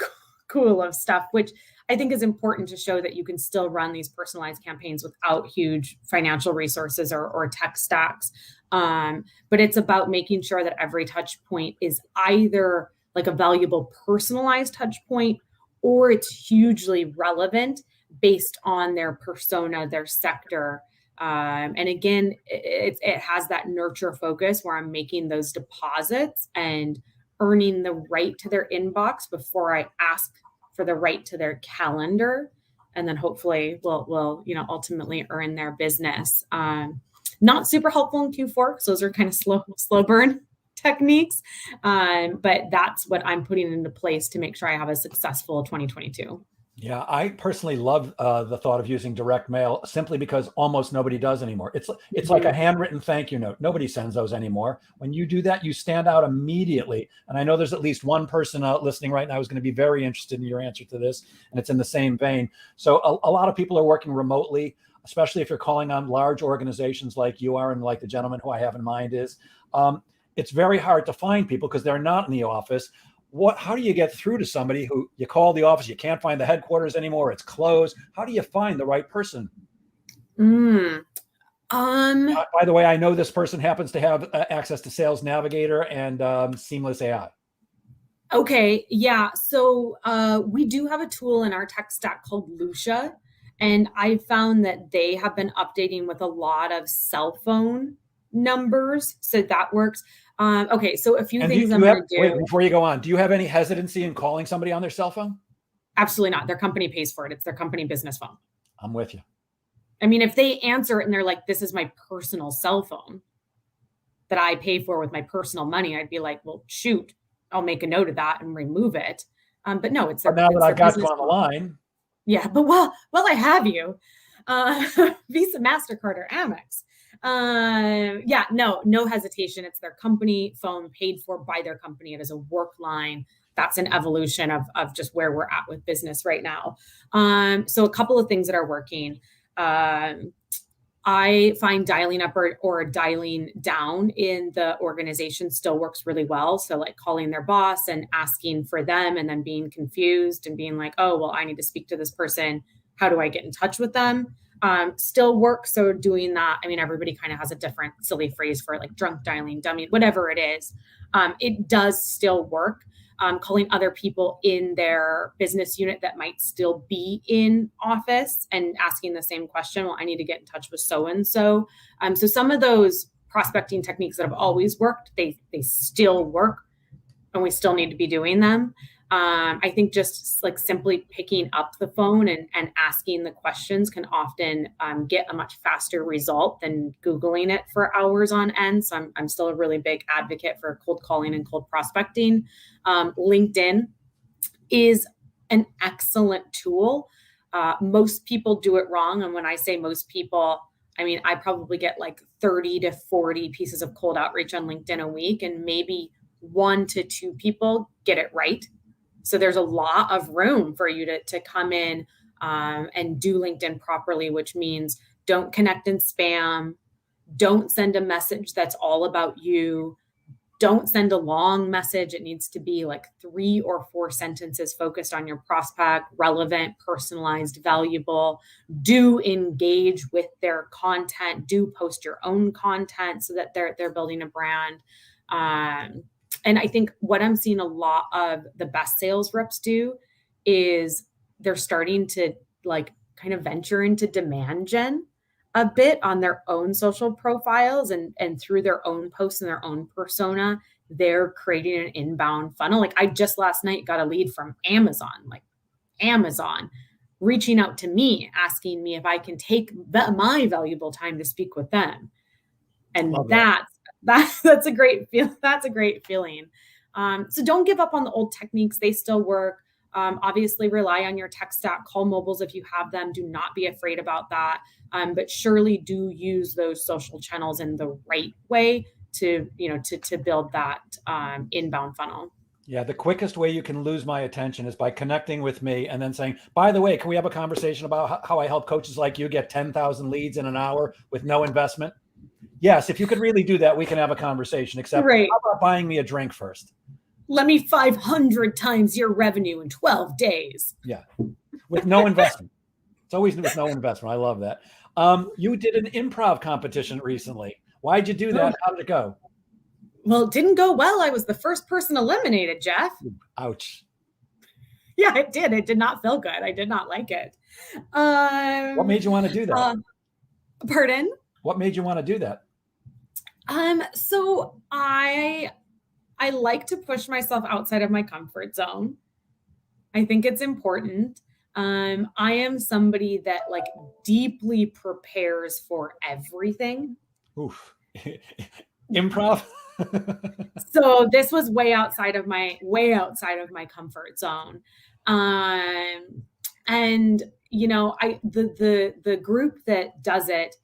[SPEAKER 2] cool of stuff, which I think is important to show that you can still run these personalized campaigns without huge financial resources or tech stacks. But it's about making sure that every touch point is either like a valuable personalized touch point, or it's hugely relevant based on their persona, their sector. And again, it has that nurture focus where I'm making those deposits and earning the right to their inbox before I ask for the right to their calendar. And then hopefully we'll ultimately earn their business. Not super helpful in Q4 because those are kind of slow burn techniques. But that's what I'm putting into place to make sure I have a successful 2022.
[SPEAKER 1] Yeah, I personally love the thought of using direct mail simply because almost nobody does anymore. It's like a handwritten thank you note. Nobody sends those anymore. When you do that, you stand out immediately. And I know there's at least one person listening right now who's going to be very interested in your answer to this, and it's in the same vein. So a lot of people are working remotely, especially if you're calling on large organizations like you are and like the gentleman who I have in mind is. It's very hard to find people because they're not in the office. How do you get through to somebody who you call the office, you can't find the headquarters anymore, it's closed? How do you find the right person?
[SPEAKER 2] By
[SPEAKER 1] the way, I know this person happens to have access to Sales Navigator and Seamless AI.
[SPEAKER 2] Okay, yeah. So we do have a tool in our tech stack called Lucia, and I found that they have been updating with a lot of cell phone numbers, so that works. Okay, so a few things I'm going to do.
[SPEAKER 1] Wait, before you go on, do you have any hesitancy in calling somebody on their cell phone?
[SPEAKER 2] Absolutely not. Their company pays for it. It's their company business phone.
[SPEAKER 1] I'm with you.
[SPEAKER 2] I mean, if they answer it and they're like, this is my personal cell phone that I pay for with my personal money, I'd be like, well, shoot, I'll make a note of that and remove it. But no, it's their.
[SPEAKER 1] But now that I've got you on the line.
[SPEAKER 2] Yeah, but well, I have you. Visa, MasterCard, or Amex. Yeah, no hesitation. It's their company phone paid for by their company. It is a work line. That's an evolution of just where we're at with business right now. So a couple of things that are working. I find dialing up or dialing down in the organization still works really well. So like calling their boss and asking for them and then being confused and being like, oh, well, I need to speak to this person. How do I get in touch with them? Still works. So doing that, I mean, everybody kind of has a different silly phrase for it, like drunk dialing, dummy, whatever it is. It does still work. Calling other people in their business unit that might still be in office and asking the same question. Well, I need to get in touch with so-and-so. So some of those prospecting techniques that have always worked, they still work, and we still need to be doing them. I think just like simply picking up the phone and asking the questions can often get a much faster result than Googling it for hours on end. So I'm still a really big advocate for cold calling and cold prospecting. LinkedIn is an excellent tool. Most people do it wrong. And when I say most people, I mean, I probably get like 30 to 40 pieces of cold outreach on LinkedIn a week, and maybe 1 to 2 people get it right. So there's a lot of room for you to come in and do LinkedIn properly, which means don't connect in spam, don't send a message that's all about you, don't send a long message. It needs to be like 3 or 4 sentences focused on your prospect, relevant, personalized, valuable. Do engage with their content, do post your own content so that they're building a brand. And I think what I'm seeing a lot of the best sales reps do is they're starting to like kind of venture into demand gen a bit on their own social profiles and through their own posts and their own persona, they're creating an inbound funnel. Like I just last night got a lead from Amazon reaching out to me, asking me if I can take my valuable time to speak with them. And that's That's a great feel. That's a great feeling. So don't give up on the old techniques. They still work. Obviously rely on your tech stack, call mobiles if you have them. Do not be afraid about that. But surely do use those social channels in the right way to build that inbound funnel.
[SPEAKER 1] Yeah, the quickest way you can lose my attention is by connecting with me and then saying, by the way, can we have a conversation about how I help coaches like you get 10,000 leads in an hour with no investment? Yes, if you could really do that, we can have a conversation, except
[SPEAKER 2] Right.
[SPEAKER 1] how about buying me a drink first?
[SPEAKER 2] Let me 500 times your revenue in 12 days.
[SPEAKER 1] Yeah, with no investment. It's always with no investment. I love that. You did an improv competition recently. Why'd you do that? How did it go?
[SPEAKER 2] Well, it didn't go well. I was the first person eliminated, Jeff.
[SPEAKER 1] Ouch.
[SPEAKER 2] Yeah, it did. It did not feel good. I did not like it.
[SPEAKER 1] What made you want to do that?
[SPEAKER 2] Pardon?
[SPEAKER 1] What made you want to do that?
[SPEAKER 2] So I like to push myself outside of my comfort zone. I think it's important. I am somebody that like deeply prepares for everything.
[SPEAKER 1] Oof. Improv.
[SPEAKER 2] So this was way outside of my comfort zone. And the group that does it,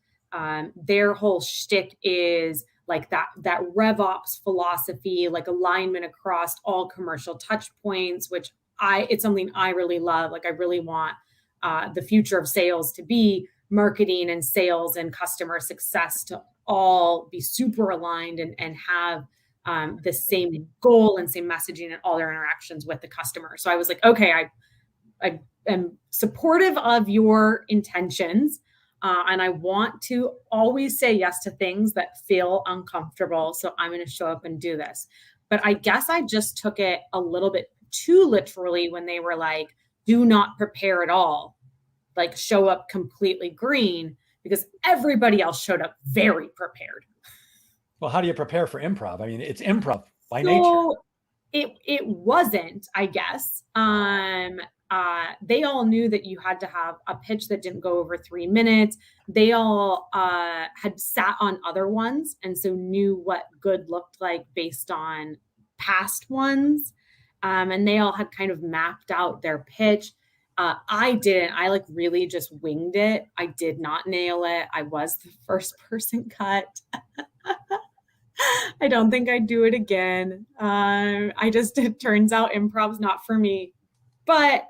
[SPEAKER 2] their whole shtick is like that RevOps philosophy, like alignment across all commercial touch points, which it's something I really love. Like I really want the future of sales to be marketing and sales and customer success to all be super aligned and have the same goal and same messaging in all their interactions with the customer. So I was like, okay, I am supportive of your intentions. And I want to always say yes to things that feel uncomfortable. So I'm going to show up and do this. But I guess I just took it a little bit too literally when they were like, do not prepare at all, like show up completely green, because everybody else showed up very prepared.
[SPEAKER 1] Well, how do you prepare for improv? I mean, it's improv by nature.
[SPEAKER 2] It wasn't, I guess. They all knew that you had to have a pitch that didn't go over 3 minutes. They all had sat on other ones and so knew what good looked like based on past ones. And they all had kind of mapped out their pitch. I didn't. I like really just winged it. I did not nail it. I was the first person cut. I don't think I'd do it again. It turns out improv's not for me. But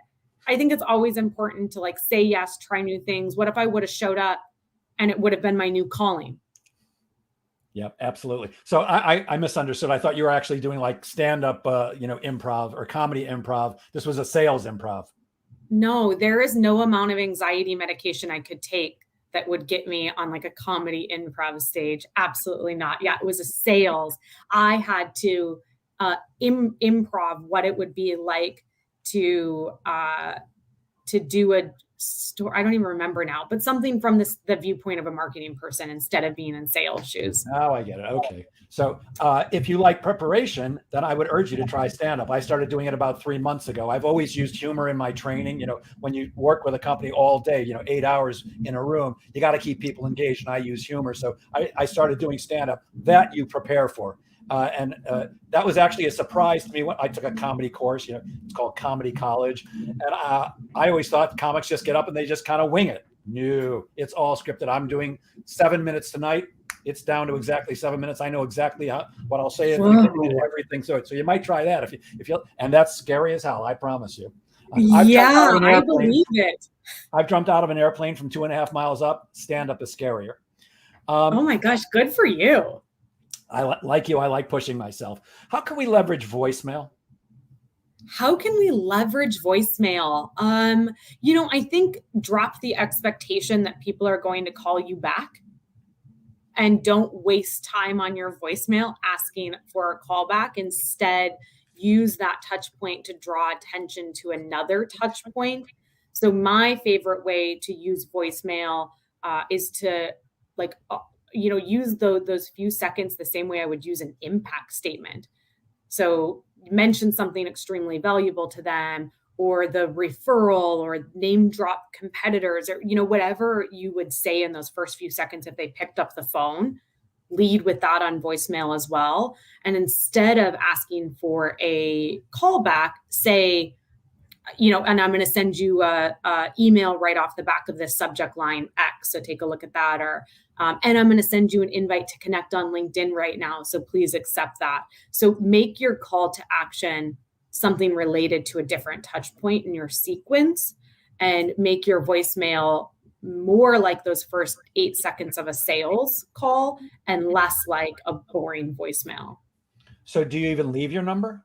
[SPEAKER 2] I think it's always important to like say yes, try new things. What if I would have showed up and it would have been my new calling?
[SPEAKER 1] Yep, absolutely. So I misunderstood. I thought you were actually doing like stand-up, improv or comedy improv. This was a sales improv.
[SPEAKER 2] No, there is no amount of anxiety medication I could take that would get me on like a comedy improv stage. Absolutely not. Yeah, it was a sales. I had to improv what it would be like to do a story. I don't even remember now, but something from the viewpoint of a marketing person instead of being in sales shoes.
[SPEAKER 1] Now I get it. Okay. So if you like preparation, then I would urge you to try stand-up. I started doing it about 3 months ago. I've always used humor in my training. When you work with a company all day, 8 hours in a room, you got to keep people engaged, and I use humor. So I started doing stand-up. That you prepare for. And that was actually a surprise to me when I took a comedy course. It's called Comedy College. And I always thought comics just get up and they just kind of wing it. No, it's all scripted. I'm doing 7 minutes tonight. It's down to exactly 7 minutes. I know exactly what I'll say and everything. So you might try that if you, and that's scary as hell. I promise you.
[SPEAKER 2] I believe it.
[SPEAKER 1] I've jumped out of an airplane from 2.5 miles up. Stand up is scarier.
[SPEAKER 2] Oh my gosh. Good for you.
[SPEAKER 1] I like pushing myself. How can we leverage voicemail?
[SPEAKER 2] How can we leverage voicemail? I think drop the expectation that people are going to call you back, and don't waste time on your voicemail asking for a call back. Instead, use that touch point to draw attention to another touch point. So my favorite way to use voicemail is to use those few seconds the same way I would use an impact statement. So mention something extremely valuable to them, or the referral, or name drop competitors, or whatever you would say in those first few seconds if they picked up the phone. lead with that on voicemail as well. And instead of asking for a callback, say, and I'm going to send you a email right off the back of this subject line X. So take a look at that. Or, and I'm going to send you an invite to connect on LinkedIn right now. So please accept that. So make your call to action something related to a different touch point in your sequence, and make your voicemail more like those first 8 seconds of a sales call and less like a boring voicemail.
[SPEAKER 1] So do you even leave your number?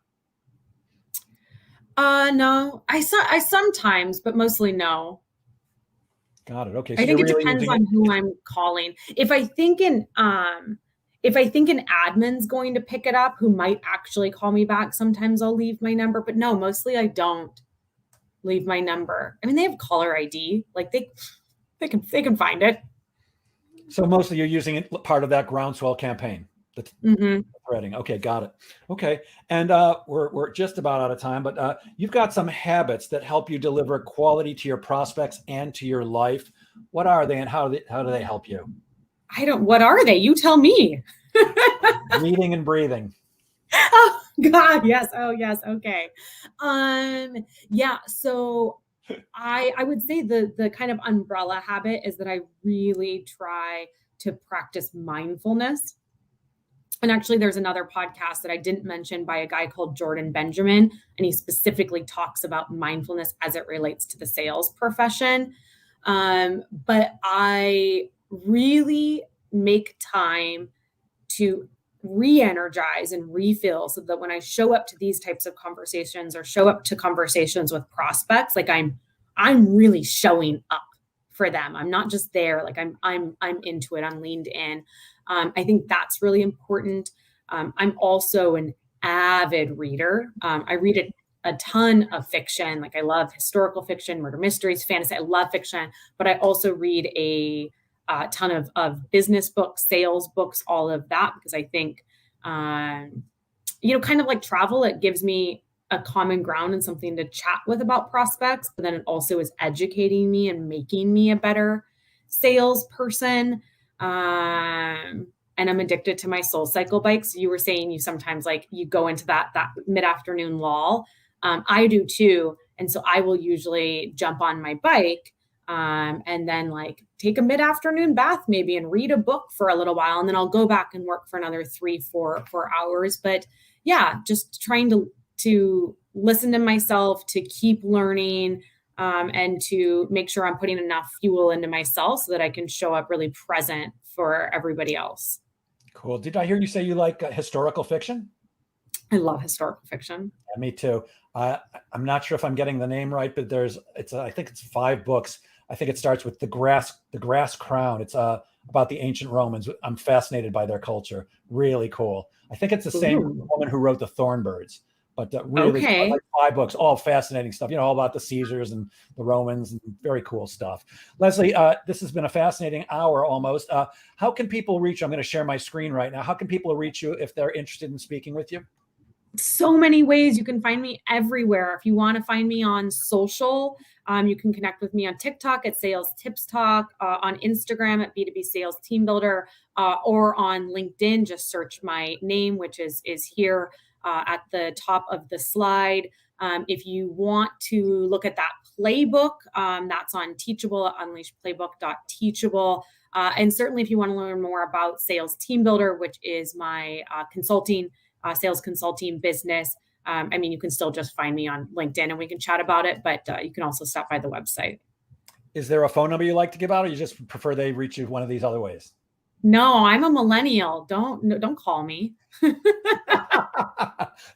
[SPEAKER 2] No, I sometimes, but mostly no.
[SPEAKER 1] Got it. Okay. So
[SPEAKER 2] I think it
[SPEAKER 1] really
[SPEAKER 2] depends on who I'm calling. If I think an admin's going to pick it up, who might actually call me back, sometimes I'll leave my number, but no, mostly I don't leave my number. I mean, they have caller ID, like they can find it.
[SPEAKER 1] So mostly you're using it part of that groundswell campaign. Threading. Okay, got it. Okay, and we're just about out of time, but you've got some habits that help you deliver quality to your prospects and to your life. What are they, and how do they help you?
[SPEAKER 2] What are they? You tell me.
[SPEAKER 1] Reading and breathing.
[SPEAKER 2] Oh God, yes. Oh yes. Okay. Yeah. So I would say the kind of umbrella habit is that I really try to practice mindfulness. And actually, there's another podcast that I didn't mention by a guy called Jordan Benjamin, and he specifically talks about mindfulness as it relates to the sales profession. But I really make time to re-energize and refill, so that when I show up to these types of conversations or show up to conversations with prospects, like I'm really showing up for them. I'm not just there, like I'm into it, I'm leaned in. I think that's really important. I'm also an avid reader. I read a ton of fiction. Like I love historical fiction, murder mysteries, fantasy. I love fiction, but I also read a ton of business books, sales books, all of that, because I think, kind of like travel, it gives me a common ground and something to chat with about prospects, but then it also is educating me and making me a better salesperson. And I'm addicted to my SoulCycle bikes. You were saying you sometimes you go into that mid-afternoon lull. I do too. And so I will usually jump on my bike, and then take a mid-afternoon bath maybe and read a book for a little while. And then I'll go back and work for another 3-4 hours. But yeah, just trying to listen to myself, to keep learning, and to make sure I'm putting enough fuel into myself so that I can show up really present for everybody else.
[SPEAKER 1] Cool. Did I hear you say you like historical fiction?
[SPEAKER 2] I love historical fiction.
[SPEAKER 1] Yeah, me too. I'm not sure if I'm getting the name right, but I think it's 5 books. I think it starts with the grass crown. It's about the ancient Romans. I'm fascinated by their culture. Really cool. I think it's the same woman who wrote the Thornbirds. But really,
[SPEAKER 2] okay.
[SPEAKER 1] 5 books, all fascinating stuff, all about the Caesars and the Romans, and very cool stuff. Leslie, this has been a fascinating hour almost. How can people reach you? I'm going to share my screen right now. How can people reach you if they're interested in speaking with you?
[SPEAKER 2] So many ways. You can find me everywhere. If you want to find me on social, you can connect with me on TikTok at Sales Tips Talk, on Instagram at B2B Sales Team Builder, or on LinkedIn. Just search my name, which is here at the top of the slide. If you want to look at that playbook, that's on Teachable at unleashplaybook.teachable. And certainly if you want to learn more about SalesTeamBuilder, which is my sales consulting business, you can still just find me on LinkedIn and we can chat about it, but you can also stop by the website.
[SPEAKER 1] Is there a phone number you like to give out, or you just prefer they reach you one of these other ways?
[SPEAKER 2] No, I'm a millennial. Don't call me.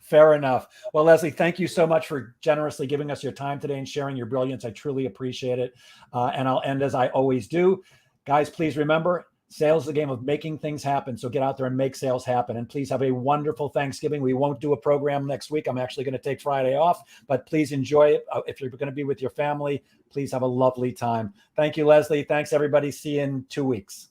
[SPEAKER 1] Fair enough. Well, Leslie, thank you so much for generously giving us your time today and sharing your brilliance. I truly appreciate it. And I'll end as I always do. Guys, please remember, sales is a game of making things happen. So get out there and make sales happen. And please have a wonderful Thanksgiving. We won't do a program next week. I'm actually going to take Friday off, but please enjoy it. If you're going to be with your family, please have a lovely time. Thank you, Leslie. Thanks, everybody. See you in 2 weeks.